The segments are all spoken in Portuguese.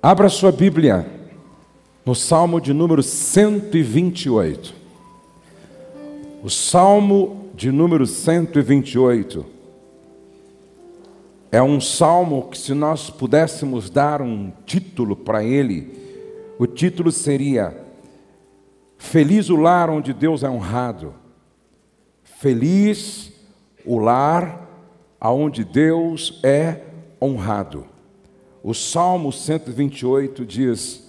Abra sua Bíblia no Salmo de número 128. O Salmo de número 128 é um salmo que, se nós pudéssemos dar um título para ele, o título seria: Feliz o lar onde Deus é honrado. Feliz o lar aonde Deus é honrado. O Salmo 128 diz: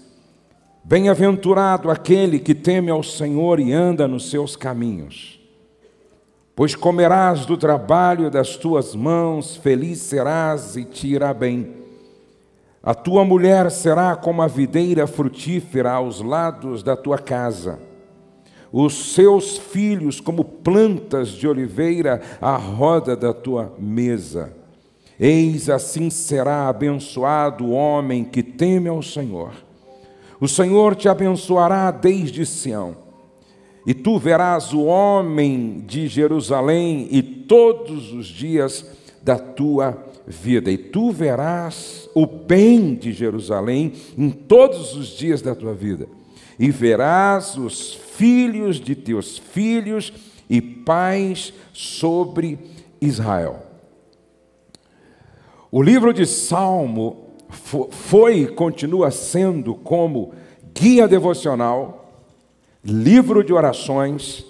Bem-aventurado aquele que teme ao Senhor e anda nos seus caminhos. Pois comerás do trabalho das tuas mãos, feliz serás e te irá bem. A tua mulher será como a videira frutífera aos lados da tua casa. Os seus filhos como plantas de oliveira à roda da tua mesa. Eis assim será abençoado o homem que teme ao Senhor. O Senhor te abençoará desde Sião. E tu verás o homem de Jerusalém e todos os dias da tua vida. E tu verás o bem de Jerusalém em todos os dias da tua vida. E verás os filhos de teus filhos e paz sobre Israel. O livro de Salmo foi e continua sendo como guia devocional, livro de orações,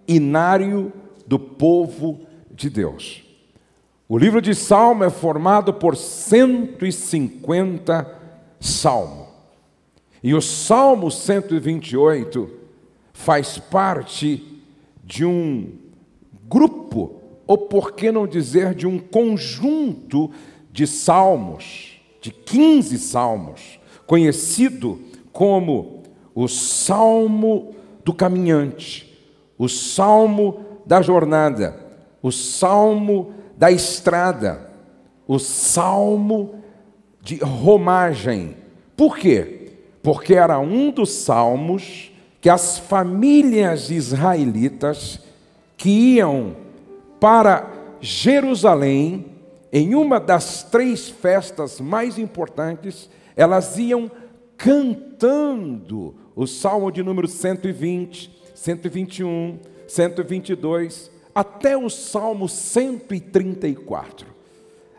inário do povo de Deus. O livro de Salmo é formado por 150 salmos. E o Salmo 128 faz parte de um grupo, ou por que não dizer de um conjunto de salmos, de 15 salmos, conhecido como o Salmo do caminhante, o Salmo da jornada, o Salmo da estrada, o Salmo de romagem. Por quê? Porque era um dos salmos que as famílias israelitas que iam para Jerusalém, em uma das 3 festas mais importantes, elas iam cantando o Salmo de número 120, 121, 122, até o Salmo 134.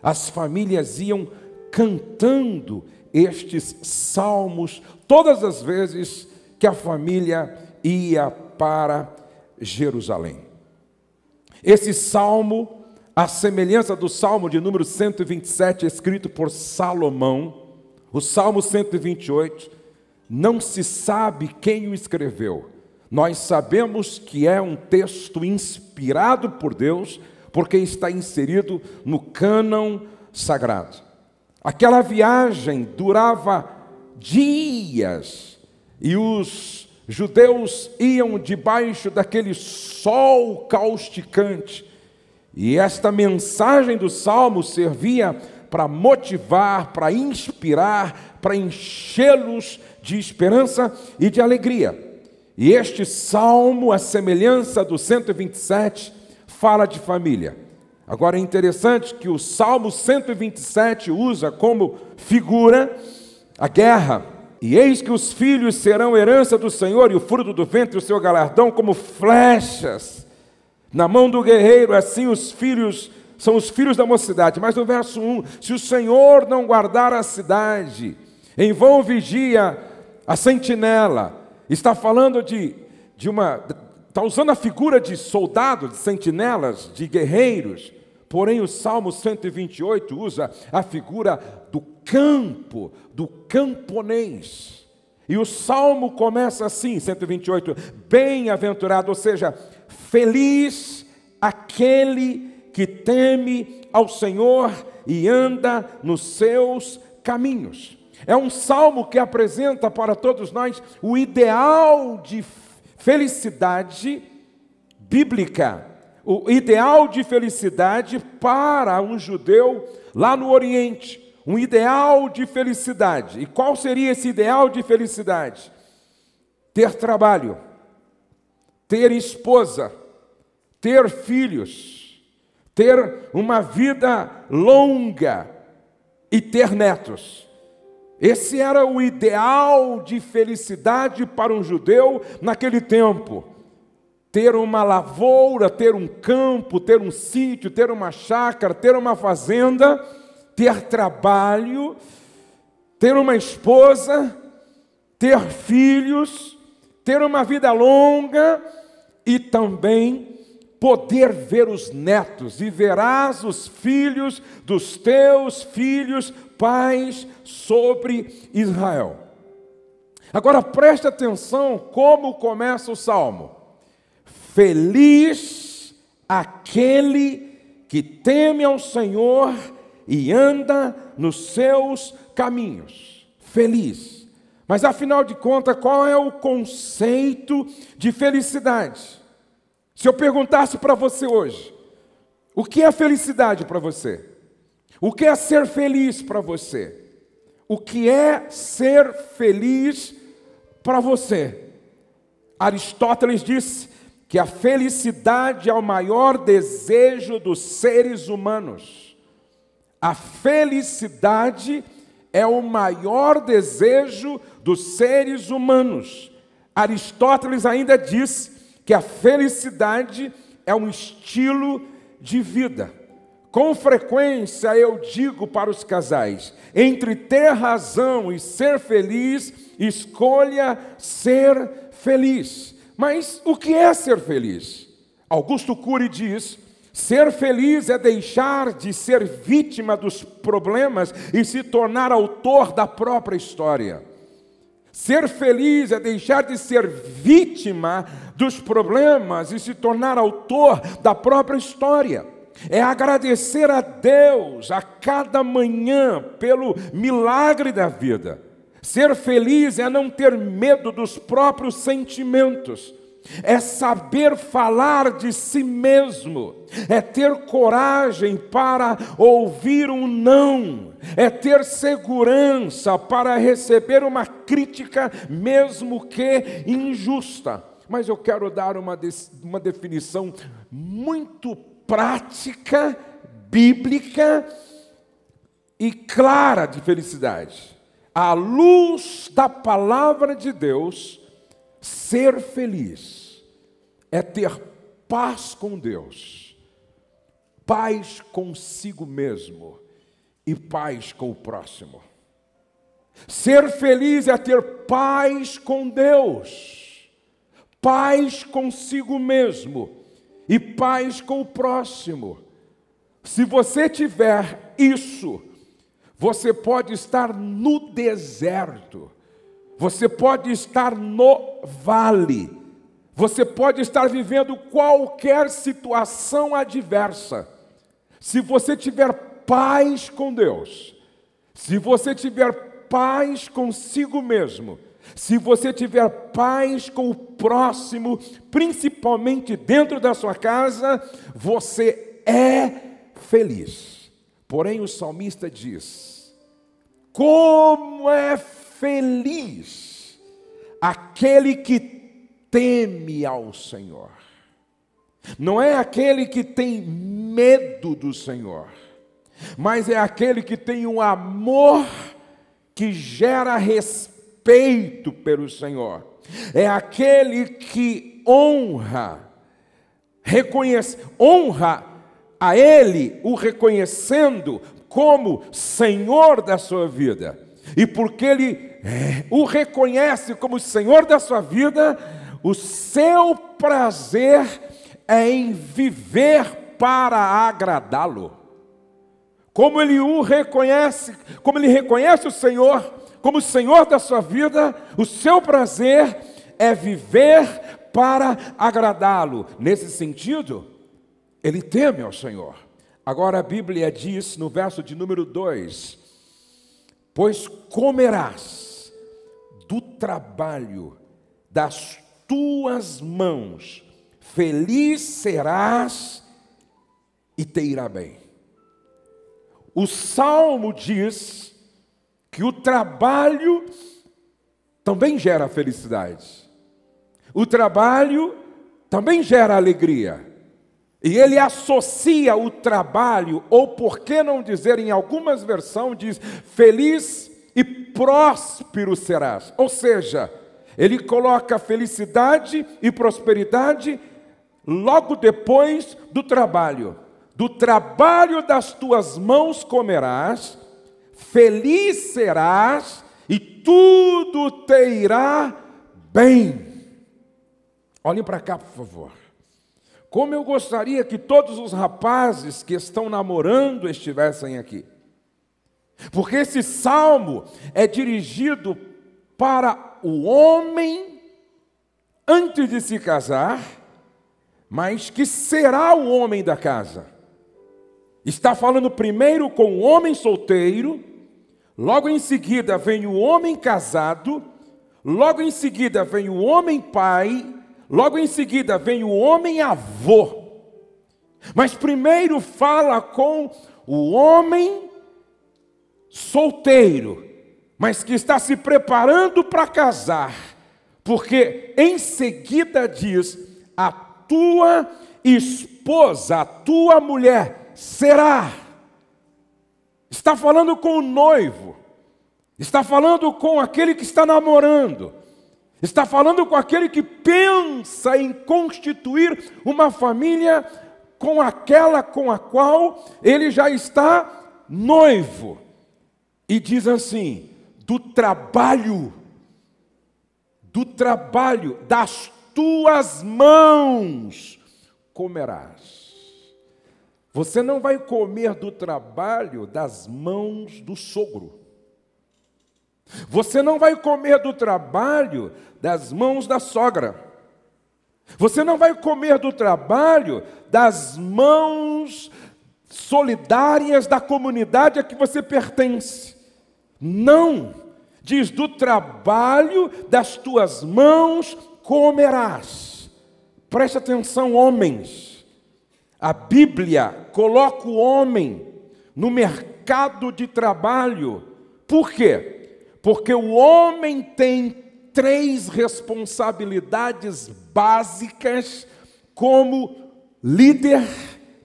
As famílias iam cantando estes salmos todas as vezes que a família ia para Jerusalém. Esse salmo, a semelhança do Salmo de número 127, escrito por Salomão, o Salmo 128, não se sabe quem o escreveu. Nós sabemos que é um texto inspirado por Deus, porque está inserido no cânon sagrado. Aquela viagem durava dias, e os judeus iam debaixo daquele sol causticante, e esta mensagem do Salmo servia para motivar, para inspirar, para enchê-los de esperança e de alegria. E este Salmo, a semelhança do 127, fala de família. Agora é interessante que o Salmo 127 usa como figura a guerra. E eis que os filhos serão herança do Senhor, e o fruto do ventre o seu galardão como flechas na mão do guerreiro. Assim os filhos são os filhos da mocidade. Mas no verso 1, se o Senhor não guardar a cidade, em vão vigia a sentinela. Está falando está usando a figura de soldados, de sentinelas, de guerreiros. Porém o Salmo 128 usa a figura do campo, do camponês. E o Salmo começa assim, 128, bem-aventurado, ou seja, feliz aquele que teme ao Senhor e anda nos seus caminhos. É um salmo que apresenta para todos nós o ideal de felicidade bíblica, o ideal de felicidade para um judeu lá no Oriente, um ideal de felicidade. E qual seria esse ideal de felicidade? Ter trabalho, ter esposa, ter filhos, ter uma vida longa e ter netos. Esse era o ideal de felicidade para um judeu naquele tempo. Ter uma lavoura, ter um campo, ter um sítio, ter uma chácara, ter uma fazenda, ter trabalho, ter uma esposa, ter filhos, ter uma vida longa e também poder ver os netos, e verás os filhos dos teus filhos, pais, sobre Israel. Agora preste atenção como começa o Salmo. Feliz aquele que teme ao Senhor e anda nos seus caminhos. Feliz. Mas afinal de contas, qual é o conceito de felicidade? Se eu perguntasse para você hoje, o que é felicidade para você? O que é ser feliz para você? O que é ser feliz para você? Aristóteles disse que a felicidade é o maior desejo dos seres humanos. A felicidade é o maior desejo dos seres humanos. Aristóteles ainda diz que a felicidade é um estilo de vida. Com frequência eu digo para os casais, entre ter razão e ser feliz, escolha ser feliz. Mas o que é ser feliz? Augusto Cury diz: ser feliz é deixar de ser vítima dos problemas e se tornar autor da própria história. Ser feliz é deixar de ser vítima dos problemas e se tornar autor da própria história. É agradecer a Deus a cada manhã pelo milagre da vida. Ser feliz é não ter medo dos próprios sentimentos. É saber falar de si mesmo, é ter coragem para ouvir um não, é ter segurança para receber uma crítica, mesmo que injusta. Mas eu quero dar uma definição muito prática, bíblica e clara de felicidade. À luz da palavra de Deus, ser feliz é ter paz com Deus, paz consigo mesmo e paz com o próximo. Ser feliz é ter paz com Deus, paz consigo mesmo e paz com o próximo. Se você tiver isso, você pode estar no deserto, você pode estar no vale, você pode estar vivendo qualquer situação adversa. Se você tiver paz com Deus, se você tiver paz consigo mesmo, se você tiver paz com o próximo, principalmente dentro da sua casa, você é feliz. Porém, o salmista diz: como é feliz aquele que teme ao Senhor. Não é aquele que tem medo do Senhor, mas é aquele que tem um amor que gera respeito pelo Senhor. É aquele que honra a Ele, o reconhecendo como Senhor da sua vida. E porque Ele o reconhece como Senhor da sua vida, o seu prazer é em viver para agradá-lo. Como Ele o reconhece, como Ele reconhece o Senhor como Senhor da sua vida, o seu prazer é viver para agradá-lo. Nesse sentido, ele teme ao Senhor. Agora a Bíblia diz no verso de número 2: pois comerás do trabalho das tuas mãos, feliz serás e te irá bem. O Salmo diz que o trabalho também gera felicidade. O trabalho também gera alegria. E ele associa o trabalho, ou por que não dizer, em algumas versões diz, feliz e próspero serás. Ou seja, ele coloca felicidade e prosperidade logo depois do trabalho. Do trabalho das tuas mãos comerás, feliz serás e tudo te irá bem. Olhem para cá, por favor. Como eu gostaria que todos os rapazes que estão namorando estivessem aqui. Porque esse salmo é dirigido para o homem antes de se casar, mas que será o homem da casa. Está falando primeiro com o homem solteiro, logo em seguida vem o homem casado, logo em seguida vem o homem pai, logo em seguida vem o homem avô. Mas primeiro fala com o homem solteiro, mas que está se preparando para casar, porque em seguida diz: a tua esposa, a tua mulher será. Está falando com o noivo, está falando com aquele que está namorando, está falando com aquele que pensa em constituir uma família com aquela com a qual ele já está noivo. E diz assim: do trabalho das tuas mãos comerás. Você não vai comer do trabalho das mãos do sogro. Você não vai comer do trabalho das mãos da sogra. Você não vai comer do trabalho das mãos solidárias da comunidade a que você pertence. Não, diz: do trabalho das tuas mãos comerás. Preste atenção, homens. A Bíblia coloca o homem no mercado de trabalho. Por quê? Porque o homem tem 3 responsabilidades básicas como líder,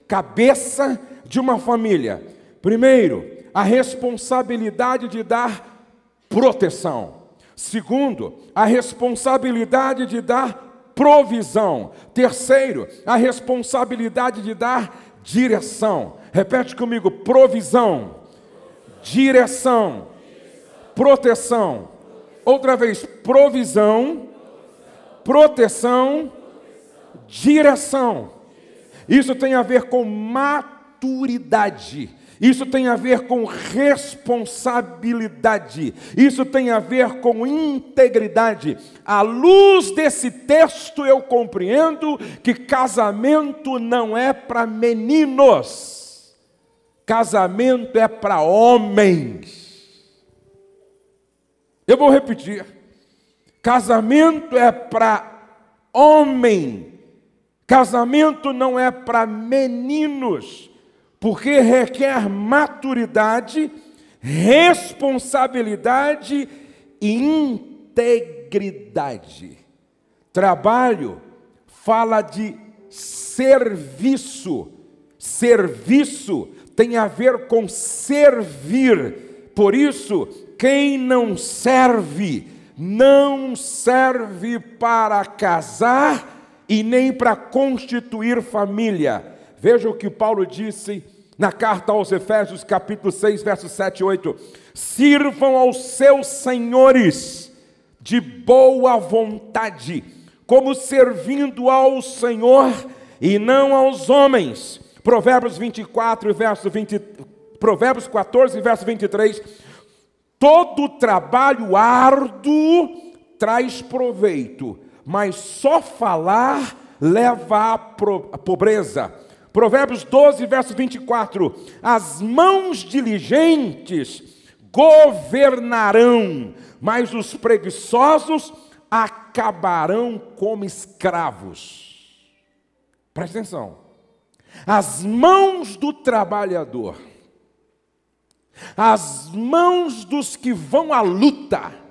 cabeça de uma família. Primeiro, a responsabilidade de dar proteção. Segundo, a responsabilidade de dar provisão. Terceiro, a responsabilidade de dar direção. Repete comigo: provisão, direção, proteção. Outra vez: provisão, proteção, direção. Isso tem a ver com maturidade. Isso tem a ver com responsabilidade. Isso tem a ver com integridade. À luz desse texto, eu compreendo que casamento não é para meninos. Casamento é para homens. Eu vou repetir. Casamento é para homem. Casamento não é para meninos. Porque requer maturidade, responsabilidade e integridade. Trabalho fala de serviço. Serviço tem a ver com servir. Por isso, quem não serve para casar e nem para constituir família. Veja o que Paulo disse na carta aos Efésios, capítulo 6, versos 7 e 8. Sirvam aos seus senhores de boa vontade, como servindo ao Senhor e não aos homens. Provérbios 14, verso 23. Todo trabalho árduo traz proveito, mas só falar leva à pobreza. Provérbios 12, verso 24. As mãos diligentes governarão, mas os preguiçosos acabarão como escravos. Presta atenção. As mãos do trabalhador, as mãos dos que vão à luta,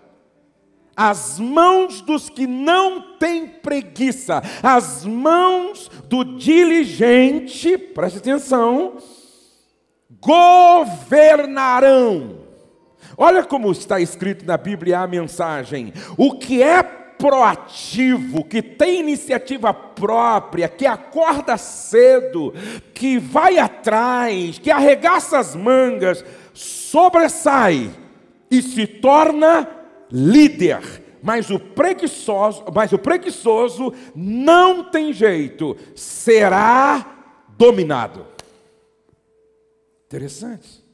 as mãos dos que não têm preguiça, as mãos do diligente, preste atenção, governarão. Olha como está escrito na Bíblia a mensagem: o que é proativo, que tem iniciativa própria, que acorda cedo, que vai atrás, que arregaça as mangas, sobressai e se torna líder. Mas o preguiçoso não tem jeito, será dominado. Interessante.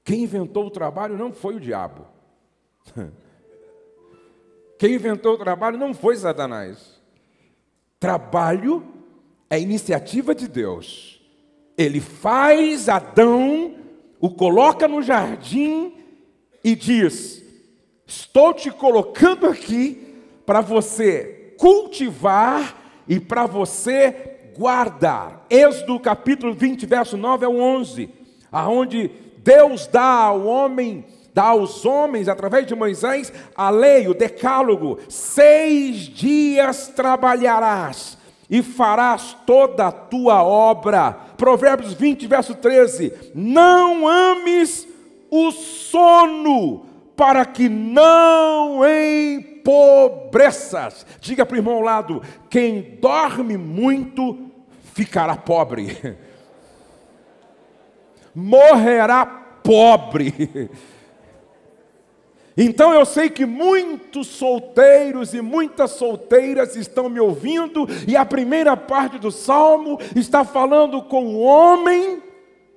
Quem inventou o trabalho não foi o diabo. Quem inventou o trabalho não foi Satanás. Trabalho é iniciativa de Deus. Ele faz Adão, o coloca no jardim e diz: estou te colocando aqui para você cultivar e para você guardar. Êxodo capítulo 20, verso 9 ao 11, aonde Deus dá aos homens, através de Moisés, a lei, o decálogo: 6 dias trabalharás e farás toda a tua obra. Provérbios 20, verso 13: não ames o sono, para que não empobreças. Diga para o irmão ao lado: quem dorme muito ficará pobre. Morrerá pobre. Então eu sei que muitos solteiros e muitas solteiras estão me ouvindo, e a primeira parte do Salmo está falando com um homem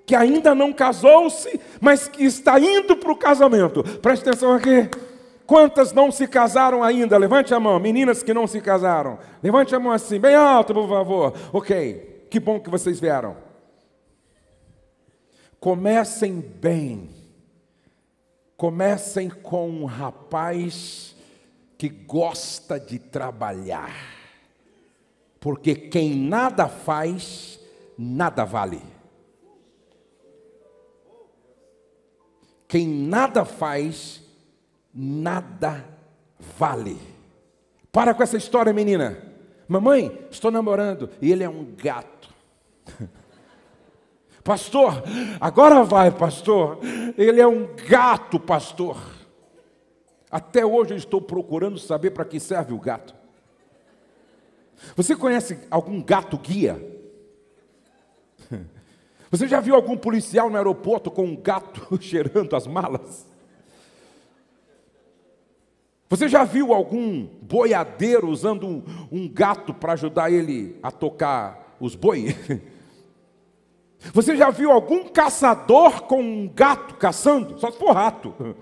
que ainda não casou-se, mas que está indo para o casamento. Preste atenção aqui. Quantas não se casaram ainda? Levante a mão. Meninas que não se casaram, levante a mão assim, bem alto, por favor. Ok, que bom que vocês vieram. Comecem bem. Comecem com um rapaz que gosta de trabalhar, porque quem nada faz, nada vale. Quem nada faz, nada vale. Para com essa história, menina. Mamãe, estou namorando e ele é um gato. Pastor, agora vai, pastor. Ele é um gato, pastor. Até hoje eu estou procurando saber para que serve o gato. Você conhece algum gato guia? Você já viu algum policial no aeroporto com um gato cheirando as malas? Você já viu algum boiadeiro usando um gato para ajudar ele a tocar os bois? Você já viu algum caçador com um gato caçando? Só se for rato.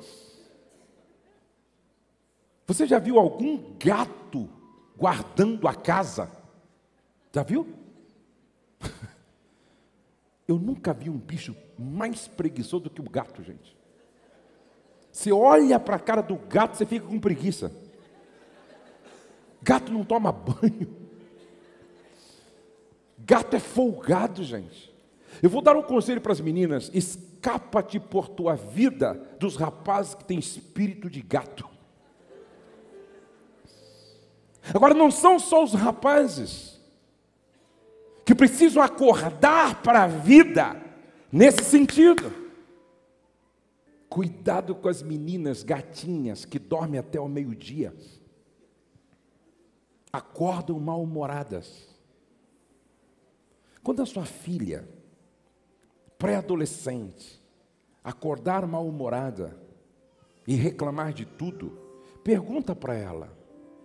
Você já viu algum gato guardando a casa? Já viu? Eu nunca vi um bicho mais preguiçoso do que o gato, gente. Você olha para a cara do gato, você fica com preguiça. Gato não toma banho. Gato é folgado, gente. Eu vou dar um conselho para as meninas: escapa-te por tua vida dos rapazes que têm espírito de gato. Agora, não são só os rapazes que precisam acordar para a vida nesse sentido. Cuidado com as meninas gatinhas que dormem até o meio-dia. Acordam mal-humoradas. Quando a sua filha, pré-adolescente, acordar mal-humorada e reclamar de tudo, pergunta para ela: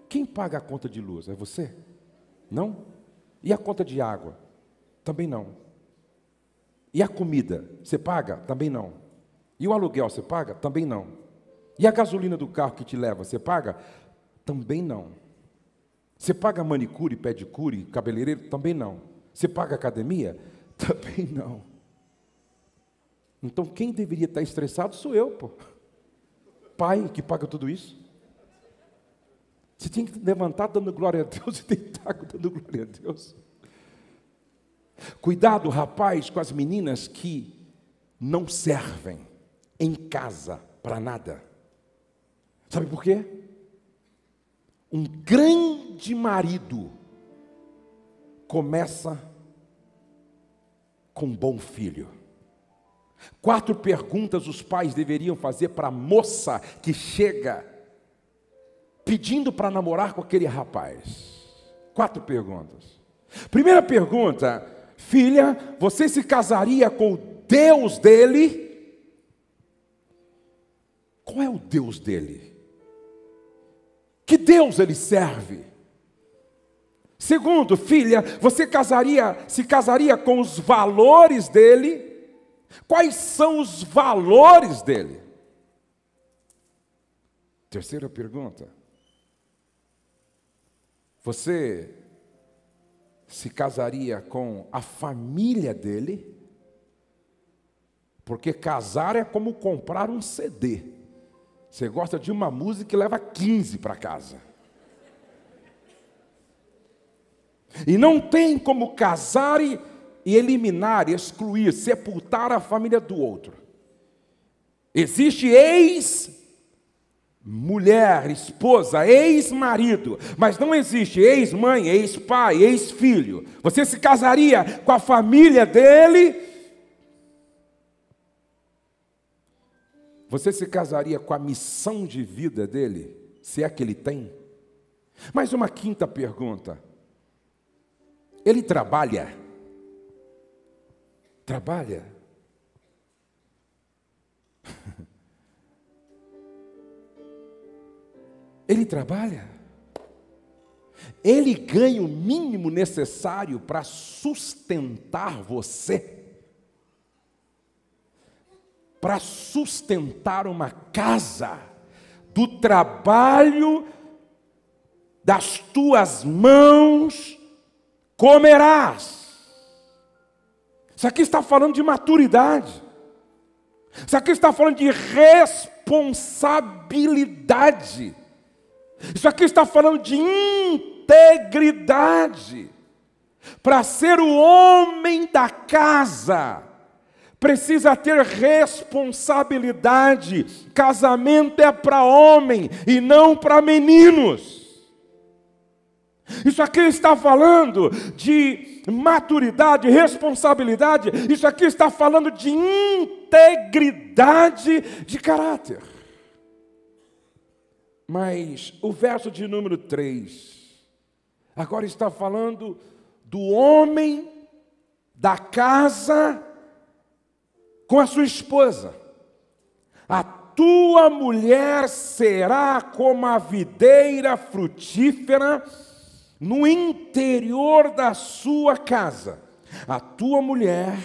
quem paga a conta de luz? É você? Não? E a conta de água? Também não. E a comida? Você paga? Também não. E o aluguel você paga? Também não. E a gasolina do carro que te leva, você paga? Também não. Você paga manicure, pedicure, cabeleireiro? Também não. Você paga academia? Também não. Então quem deveria estar estressado sou eu, pô. Pai que paga tudo isso. Você tem que levantar dando glória a Deus e deitar dando glória a Deus. Cuidado, rapaz, com as meninas que não servem em casa para nada. Sabe por quê? Um grande marido começa com um bom filho. 4 perguntas os pais deveriam fazer para a moça que chega pedindo para namorar com aquele rapaz. 4 perguntas. Primeira pergunta: filha, você se casaria com o Deus dele? Qual é o Deus dele? Que Deus ele serve? Segundo, filha, você se casaria com os valores dele? Quais são os valores dele? Terceira pergunta: você se casaria com a família dele? Porque casar é como comprar um CD. Você gosta de uma música e leva 15 para casa. E não tem como casar e eliminar, excluir, sepultar a família do outro. Existe ex-mulher, esposa, ex-marido, mas não existe ex-mãe, ex-pai, ex-filho. Você se casaria com a família dele? Você se casaria com a missão de vida dele, se é que ele tem? Mais uma quinta pergunta: ele trabalha? Trabalha? Ele trabalha? Ele ganha o mínimo necessário para sustentar você? Para sustentar uma casa, do trabalho das tuas mãos comerás. Isso aqui está falando de maturidade. Isso aqui está falando de responsabilidade. Isso aqui está falando de integridade. Para ser o homem da casa, precisa ter responsabilidade. Casamento é para homem e não para meninos. Isso aqui está falando de maturidade, responsabilidade. Isso aqui está falando de integridade de caráter. Mas o verso de número 3 agora está falando do homem da casa com a sua esposa. A tua mulher será como a videira frutífera no interior da sua casa. A tua mulher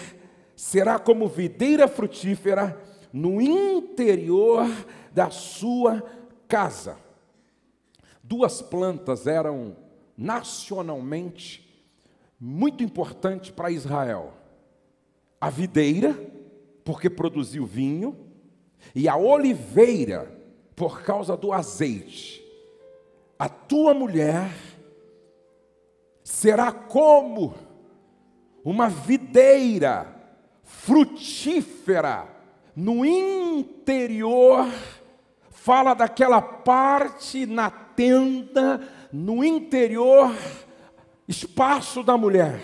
será como videira frutífera no interior da sua casa. 2 plantas eram nacionalmente muito importantes para Israel: a videira, porque produzia o vinho, e a oliveira, por causa do azeite. A tua mulher será como uma videira frutífera no interior. Fala daquela parte na tenda, no interior, espaço da mulher.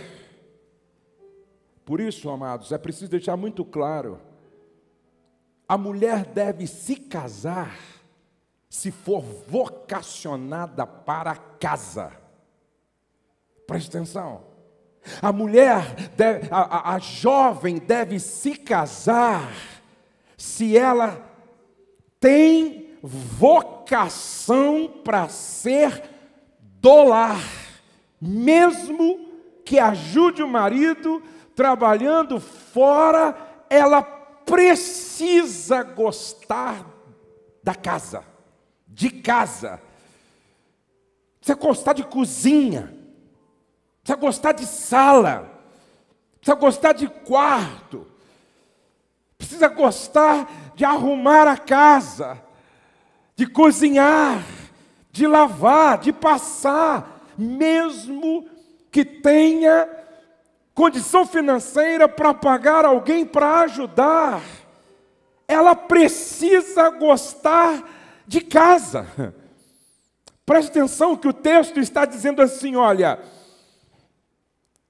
Por isso, amados, é preciso deixar muito claro: a mulher deve se casar se for vocacionada para a casa. Preste atenção. A mulher, a jovem deve se casar se ela tem vocação para ser do lar, mesmo que ajude o marido trabalhando fora, ela precisa gostar da casa, de casa. Precisa gostar de cozinha, precisa gostar de sala, precisa gostar de quarto, precisa gostar de arrumar a casa, de cozinhar, de lavar, de passar, mesmo que tenha condição financeira para pagar alguém para ajudar, ela precisa gostar de casa. Preste atenção que o texto está dizendo assim: olha,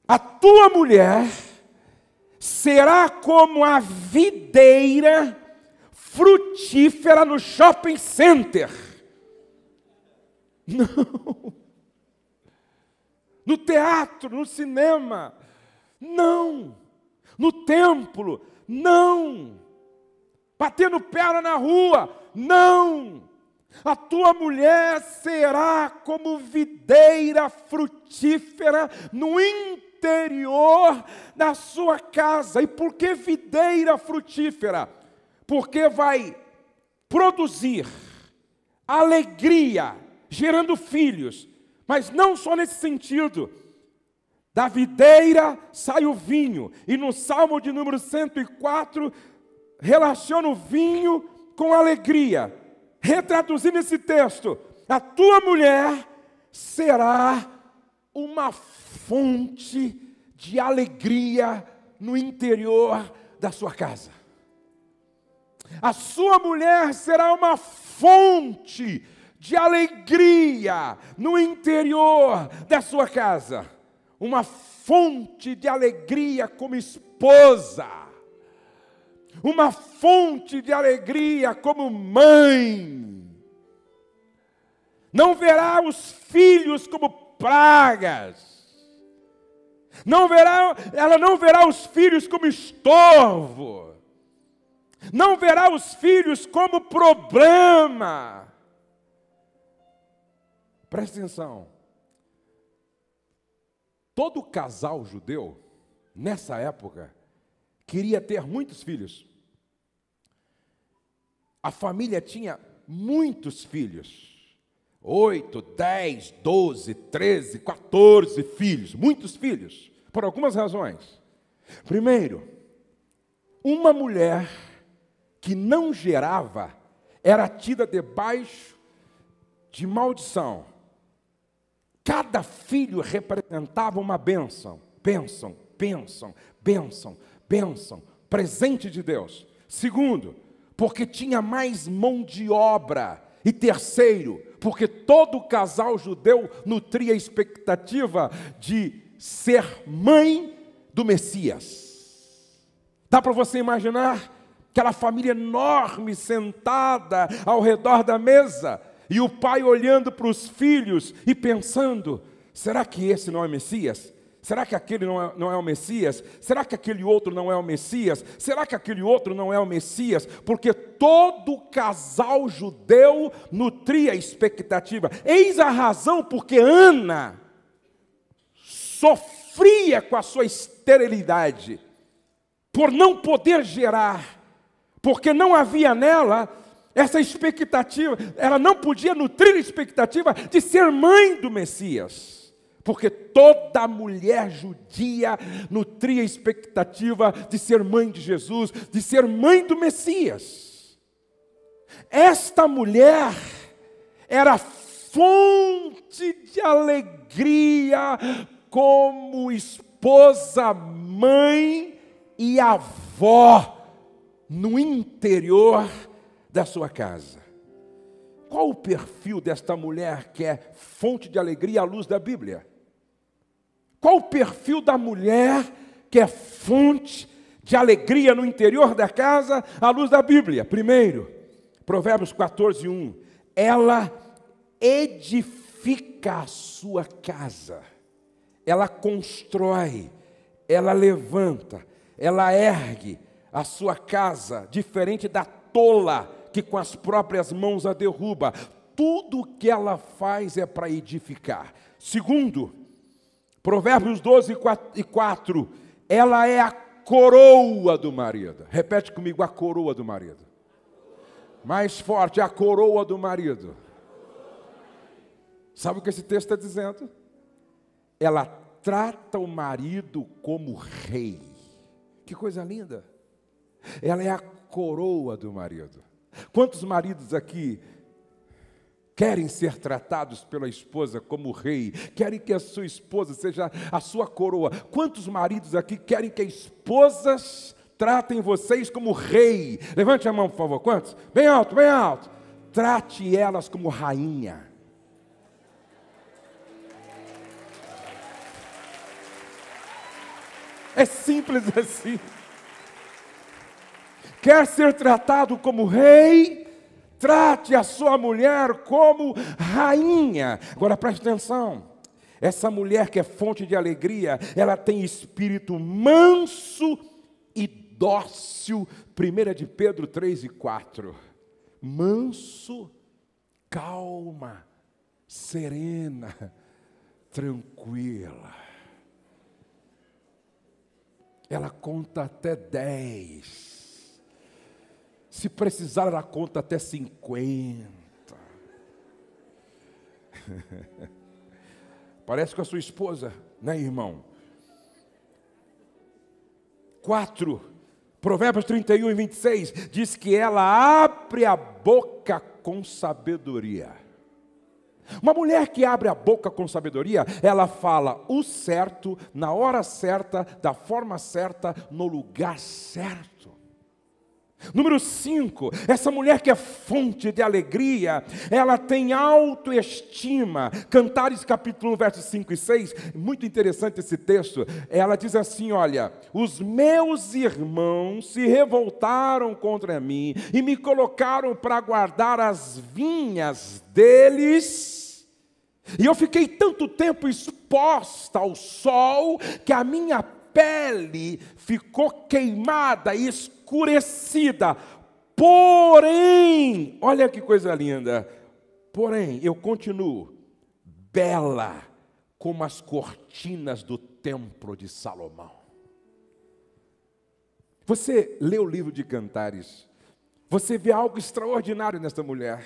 a tua mulher será como a videira frutífera no shopping center. Não. No teatro, no cinema, não. No templo, não. Batendo perna na rua, não. A tua mulher será como videira frutífera no interior da sua casa. E por que videira frutífera? Porque vai produzir alegria, gerando filhos. Mas não só nesse sentido. Da videira sai o vinho. E no Salmo de número 104, relaciona o vinho com alegria. Retraduzindo esse texto, a tua mulher será uma fonte de alegria no interior da sua casa. A sua mulher será uma fonte de alegria no interior da sua casa. Uma fonte de alegria como esposa. Uma fonte de alegria como mãe. Não verá os filhos como pragas. Ela não verá os filhos como estorvo. Não verá os filhos como problema. Presta atenção. Todo casal judeu, nessa época, queria ter muitos filhos. A família tinha muitos filhos. 8, 10, 12, 13, 14 filhos. Muitos filhos. Por algumas razões. Primeiro, uma mulher que não gerava era tida debaixo de maldição. Cada filho representava uma bênção, bênção, bênção, bênção, bênção, presente de Deus. Segundo, porque tinha mais mão de obra. E terceiro, porque todo casal judeu nutria a expectativa de ser mãe do Messias. Dá para você imaginar aquela família enorme sentada ao redor da mesa, e o pai olhando para os filhos e pensando, será que esse não é Messias? Será que aquele não é o Messias? Será que aquele outro não é o Messias? Será que aquele outro não é o Messias? Porque todo casal judeu nutria expectativa. Eis a razão porque Ana sofria com a sua esterilidade, por não poder gerar, porque não havia nela essa expectativa, ela não podia nutrir a expectativa de ser mãe do Messias, porque toda mulher judia nutria a expectativa de ser mãe de Jesus, de ser mãe do Messias. Esta mulher era fonte de alegria como esposa, mãe e avó no interior da sua casa. Qual o perfil desta mulher que é fonte de alegria à luz da Bíblia? Qual o perfil da mulher que é fonte de alegria no interior da casa à luz da Bíblia? Primeiro, Provérbios 14:1. Ela edifica a sua casa. Ela constrói, ela levanta, ela ergue a sua casa, diferente da tola que com as próprias mãos a derruba. Tudo o que ela faz é para edificar. Segundo, Provérbios 12:4, ela é a coroa do marido. Repete comigo, a coroa do marido. Mais forte, a coroa do marido. Sabe o que esse texto está dizendo? Ela trata o marido como rei. Que coisa linda. Ela é a coroa do marido. Quantos maridos aqui querem ser tratados pela esposa como rei? Querem que a sua esposa seja a sua coroa? Quantos maridos aqui querem que as esposas tratem vocês como rei? Levante a mão, por favor. Quantos? Bem alto, bem alto. Trate elas como rainha. É simples assim. Quer ser tratado como rei? Trate a sua mulher como rainha. Agora preste atenção. Essa mulher que é fonte de alegria, ela tem espírito manso e dócil. 1 de Pedro 3 e 4. Manso, calma, serena, tranquila. Ela conta até 10. Se precisar, ela conta até 50. Parece com a sua esposa, né, irmão? 4, Provérbios 31 e 26, diz que ela abre a boca com sabedoria. Uma mulher que abre a boca com sabedoria, ela fala o certo, na hora certa, da forma certa, no lugar certo. Número 5, essa mulher que é fonte de alegria, ela tem autoestima. Cantares capítulo 1, versos 5 e 6, muito interessante esse texto. Ela diz assim, olha, os meus irmãos se revoltaram contra mim e me colocaram para guardar as vinhas deles. E eu fiquei tanto tempo exposta ao sol que a minha pele ficou queimada e escurecida. Porém, olha que coisa linda. Porém, eu continuo bela como as cortinas do templo de Salomão. Você lê o livro de Cantares, você vê algo extraordinário nesta mulher.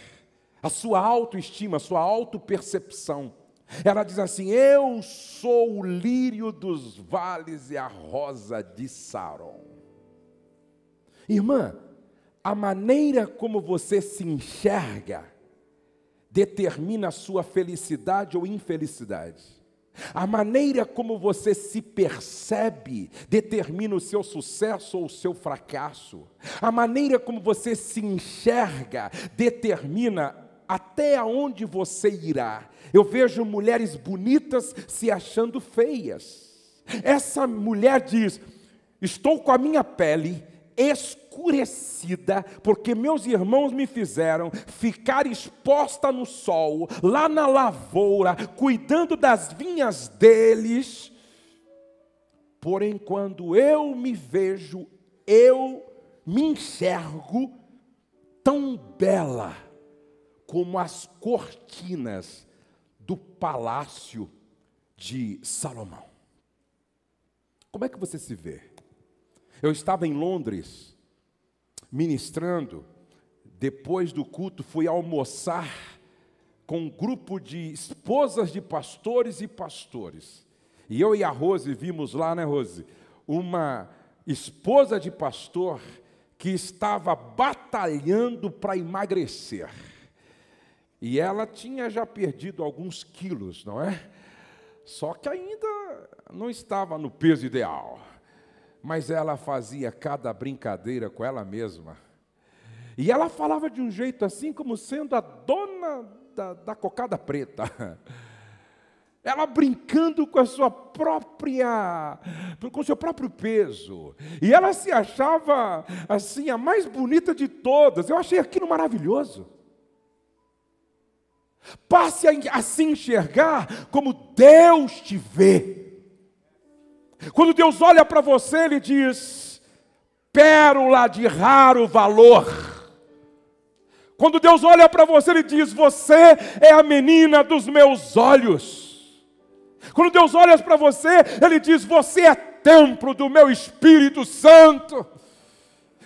A sua autoestima, a sua autopercepção. Ela diz assim, eu sou o lírio dos vales e a rosa de Saron. Irmã, a maneira como você se enxerga determina a sua felicidade ou infelicidade. A maneira como você se percebe determina o seu sucesso ou o seu fracasso. A maneira como você se enxerga determina até aonde você irá. Eu vejo mulheres bonitas se achando feias. Essa mulher diz, estou com a minha pele escurecida, porque meus irmãos me fizeram ficar exposta no sol, lá na lavoura, cuidando das vinhas deles. Porém, quando eu me vejo, eu me enxergo tão bela como as cortinas do palácio de Salomão. Como é que você se vê? Eu estava em Londres, ministrando, depois do culto fui almoçar com um grupo de esposas de pastores e pastores. E eu e a Rose vimos lá, né, Rose? Uma esposa de pastor que estava batalhando para emagrecer. E ela tinha já perdido alguns quilos, não é? Só que ainda não estava no peso ideal. Mas ela fazia cada brincadeira com ela mesma. E ela falava de um jeito assim, como sendo a dona da cocada preta. Ela brincando com a sua própria, com o seu próprio peso. E ela se achava, assim, a mais bonita de todas. Eu achei aquilo maravilhoso. Passe a se enxergar como Deus te vê. Quando Deus olha para você, Ele diz, pérola de raro valor. Quando Deus olha para você, Ele diz, você é a menina dos meus olhos. Quando Deus olha para você, Ele diz, você é templo do meu Espírito Santo.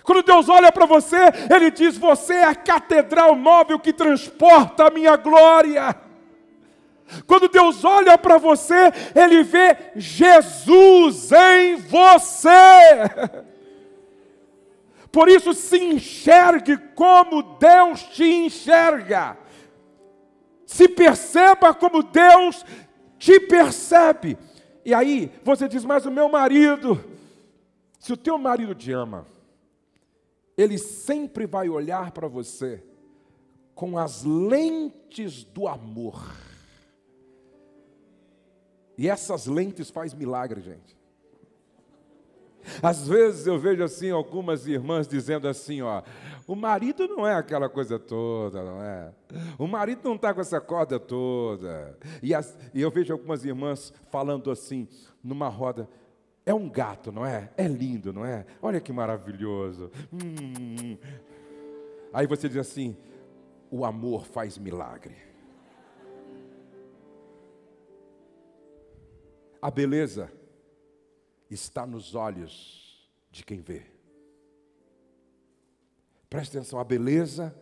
Quando Deus olha para você, Ele diz, você é a catedral móvel que transporta a minha glória. Quando Deus olha para você, Ele vê Jesus em você. Por isso, se enxergue como Deus te enxerga. Se perceba como Deus te percebe. E aí, você diz, mas o meu marido, se o teu marido te ama, ele sempre vai olhar para você com as lentes do amor. E essas lentes fazem milagre, gente. Às vezes eu vejo assim algumas irmãs dizendo assim, ó, o marido não é aquela coisa toda, não é? O marido não está com essa corda toda. E eu vejo algumas irmãs falando assim, numa roda, é um gato, não é? É lindo, não é? Olha que maravilhoso. Aí você diz assim, o amor faz milagre. A beleza está nos olhos de quem vê. Preste atenção, a beleza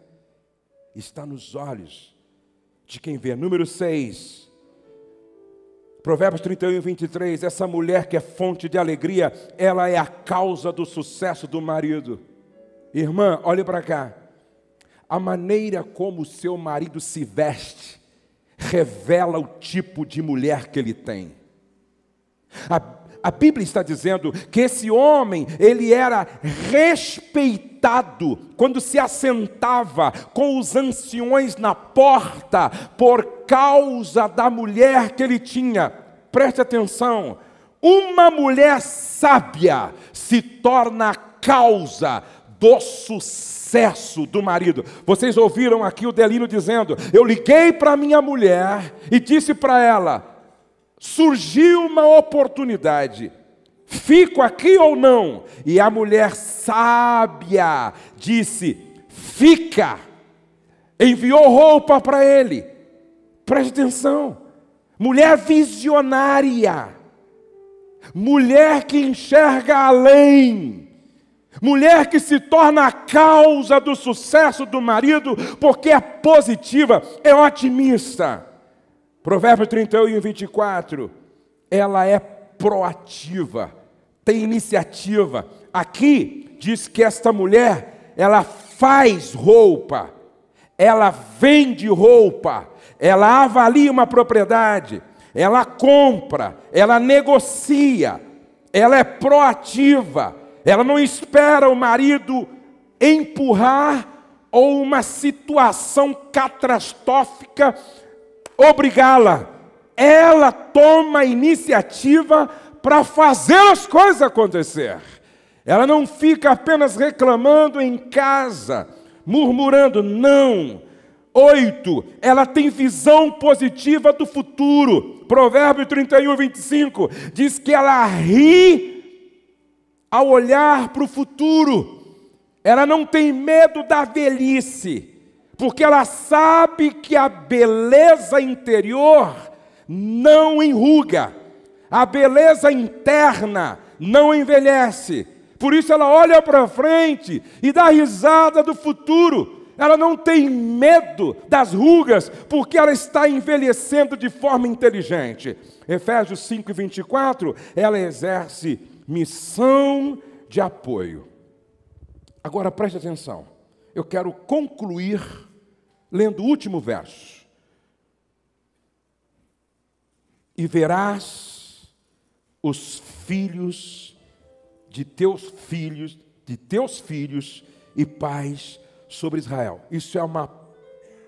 está nos olhos de quem vê. Número 6, Provérbios 31, 23, essa mulher que é fonte de alegria, ela é a causa do sucesso do marido. Irmã, olhe para cá. A maneira como o seu marido se veste revela o tipo de mulher que ele tem. A Bíblia está dizendo que esse homem, ele era respeitado quando se assentava com os anciões na porta, por causa da mulher que ele tinha. Preste atenção, uma mulher sábia se torna a causa do sucesso do marido. Vocês ouviram aqui o Delino dizendo, eu liguei para minha mulher e disse para ela, surgiu uma oportunidade, fico aqui ou não? E a mulher sábia disse, fica. Enviou roupa para ele. Preste atenção, mulher visionária, mulher que enxerga além, mulher que se torna a causa do sucesso do marido, porque é positiva, é otimista. Provérbios 31, 24, ela é proativa, tem iniciativa. Aqui diz que esta mulher, ela faz roupa, ela vende roupa, ela avalia uma propriedade, ela compra, ela negocia, ela é proativa, ela não espera o marido empurrar ou uma situação catastrófica obrigá-la. Ela toma a iniciativa para fazer as coisas acontecer. Ela não fica apenas reclamando em casa, murmurando, não. 8, ela tem visão positiva do futuro. Provérbio 31, 25, diz que ela ri ao olhar para o futuro. Ela não tem medo da velhice, porque ela sabe que a beleza interior não enruga, a beleza interna não envelhece. Por isso ela olha para frente e dá risada do futuro. Ela não tem medo das rugas, porque ela está envelhecendo de forma inteligente. Efésios 5, 24, ela exerce missão de apoio. Agora preste atenção, eu quero concluir lendo o último verso. E verás os filhos de teus filhos e pais sobre Israel. Isso é uma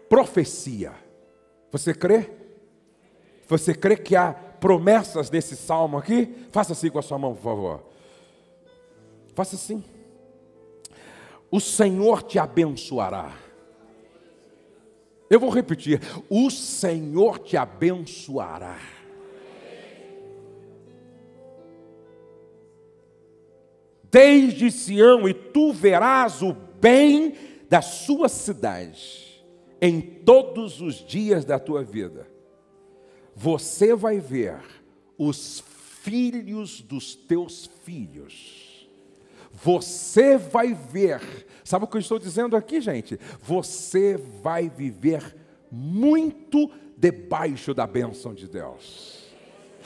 profecia. Você crê? Você crê que há promessas nesse salmo aqui? Faça assim com a sua mão, por favor. Faça assim. O Senhor te abençoará. Eu vou repetir. O Senhor te abençoará. Desde Sião, e tu verás o bem da sua cidade em todos os dias da tua vida. Você vai ver os filhos dos teus filhos. Você vai ver, sabe o que eu estou dizendo aqui, gente? Você vai viver muito debaixo da bênção de Deus.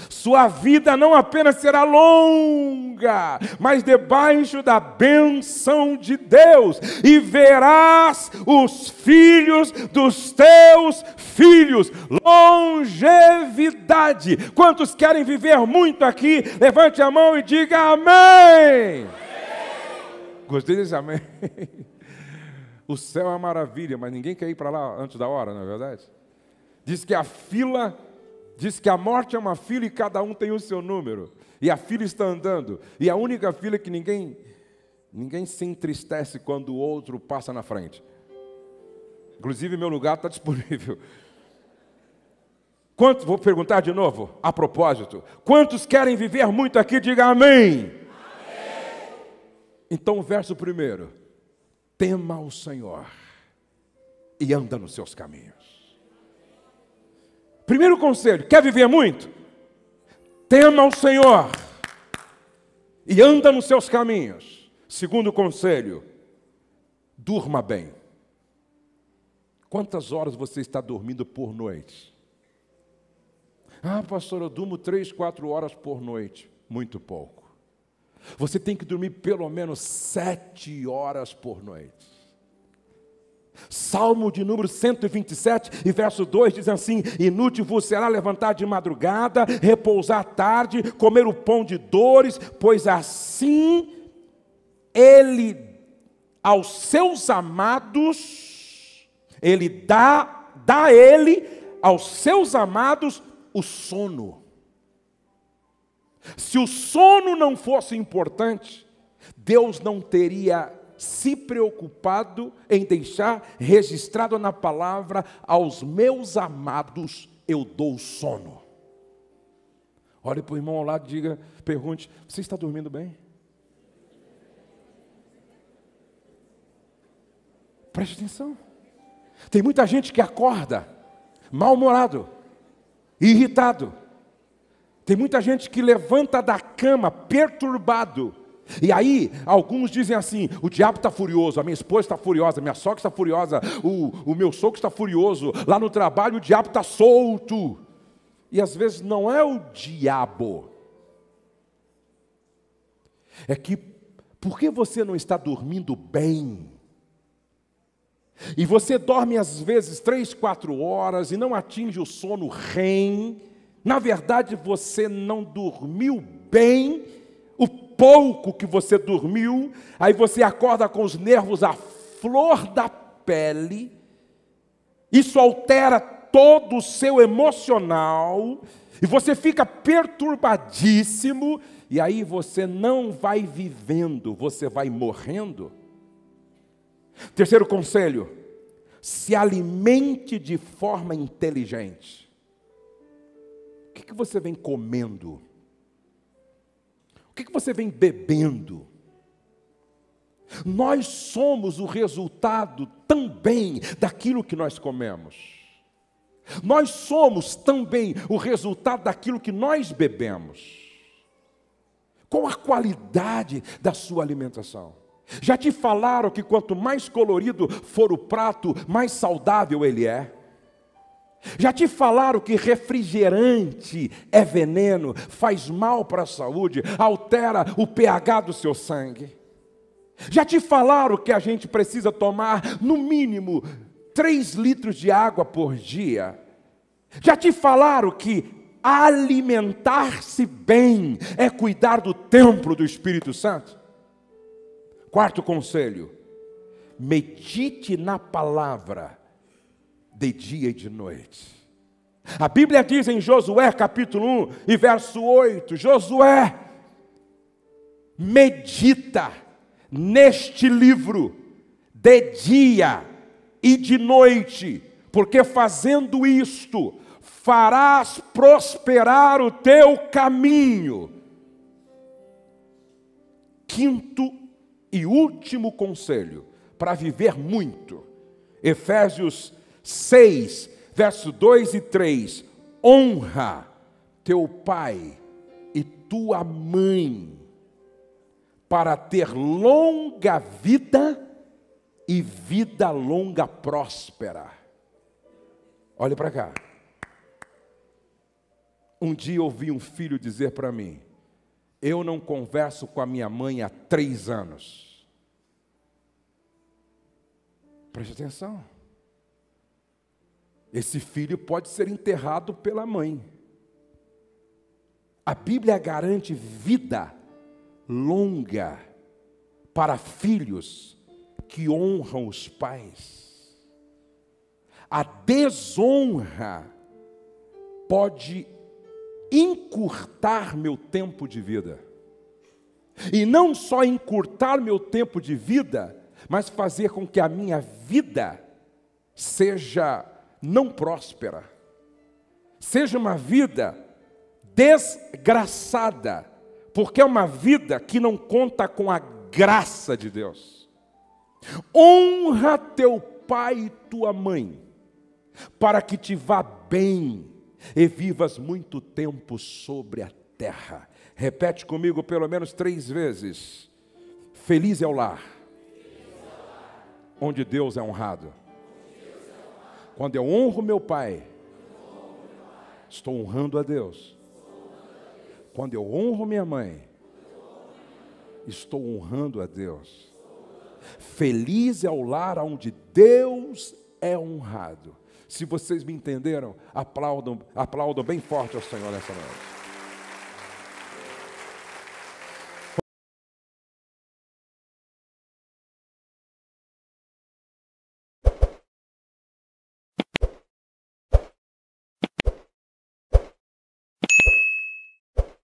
Sua vida não apenas será longa, mas debaixo da bênção de Deus. E verás os filhos dos teus filhos. Longevidade. Quantos querem viver muito aqui? Levante a mão e diga amém. Gostei desse amém. O céu é uma maravilha, mas ninguém quer ir para lá antes da hora, não é verdade? Diz que a fila Diz que a morte é uma fila e cada um tem o seu número. E a fila está andando. E a única fila que ninguém se entristece quando o outro passa na frente. Inclusive, meu lugar está disponível. Quantos, vou perguntar de novo, a propósito. Quantos querem viver muito aqui? Diga amém. Amém. Então, o verso primeiro. Tema o Senhor e anda nos seus caminhos. Primeiro conselho, quer viver muito? Tema o Senhor e anda nos seus caminhos. Segundo conselho, durma bem. Quantas horas você está dormindo por noite? Ah, pastor, eu durmo 3, 4 horas por noite. Muito pouco. Você tem que dormir pelo menos 7 horas por noite. Salmo de número 127 e verso 2 diz assim: inútil vos será levantar de madrugada, repousar à tarde, comer o pão de dores, pois assim ele aos seus amados, ele dá ele aos seus amados o sono. Se o sono não fosse importante, Deus não teria se preocupado em deixar registrado na palavra: aos meus amados eu dou sono. Olhe para o irmão ao lado e pergunte: você está dormindo bem? Preste atenção. Tem muita gente que acorda mal-humorado, irritado. Tem muita gente que levanta da cama perturbado. E aí, alguns dizem assim: o diabo está furioso, a minha esposa está furiosa, a minha sogra está furiosa, o meu sogro está furioso, lá no trabalho o diabo está solto. E às vezes não é o diabo. É que, por que você não está dormindo bem? E você dorme às vezes 3, 4 horas e não atinge o sono REM. Na verdade, você não dormiu bem. O pouco que você dormiu, aí você acorda com os nervos à flor da pele. Isso altera todo o seu emocional. E você fica perturbadíssimo. E aí você não vai vivendo, você vai morrendo. Terceiro conselho: se alimente de forma inteligente. O que você vem comendo? O que você vem bebendo? Nós somos o resultado também daquilo que nós comemos. Nós somos também o resultado daquilo que nós bebemos. Qual a qualidade da sua alimentação? Já te falaram que quanto mais colorido for o prato, mais saudável ele é? Já te falaram que refrigerante é veneno, faz mal para a saúde, altera o pH do seu sangue? Já te falaram que a gente precisa tomar, no mínimo, 3 litros de água por dia? Já te falaram que alimentar-se bem é cuidar do templo do Espírito Santo? Quarto conselho: medite na palavra de dia e de noite. A Bíblia diz em Josué capítulo 1 e verso 8, Josué, medita neste livro de dia e de noite, porque fazendo isto, farás prosperar o teu caminho. Quinto e último conselho para viver muito, Efésios 6, verso 2 e 3, honra teu pai e tua mãe, para ter longa vida e vida longa próspera. Olhe para cá. Um dia eu ouvi um filho dizer para mim: eu não converso com a minha mãe há 3 anos. Preste atenção. Esse filho pode ser enterrado pela mãe. A Bíblia garante vida longa para filhos que honram os pais. A desonra pode encurtar meu tempo de vida. E não só encurtar meu tempo de vida, mas fazer com que a minha vida seja não próspera. Seja uma vida desgraçada, porque é uma vida que não conta com a graça de Deus. Honra teu pai e tua mãe, para que te vá bem e vivas muito tempo sobre a terra. Repete comigo pelo menos 3 vezes. Feliz é o lar onde Deus é honrado. Quando eu honro meu pai, estou honrando a Deus. Quando eu honro minha mãe, estou honrando a Deus. Feliz é o lar onde Deus é honrado. Se vocês me entenderam, aplaudam bem forte ao Senhor nessa noite.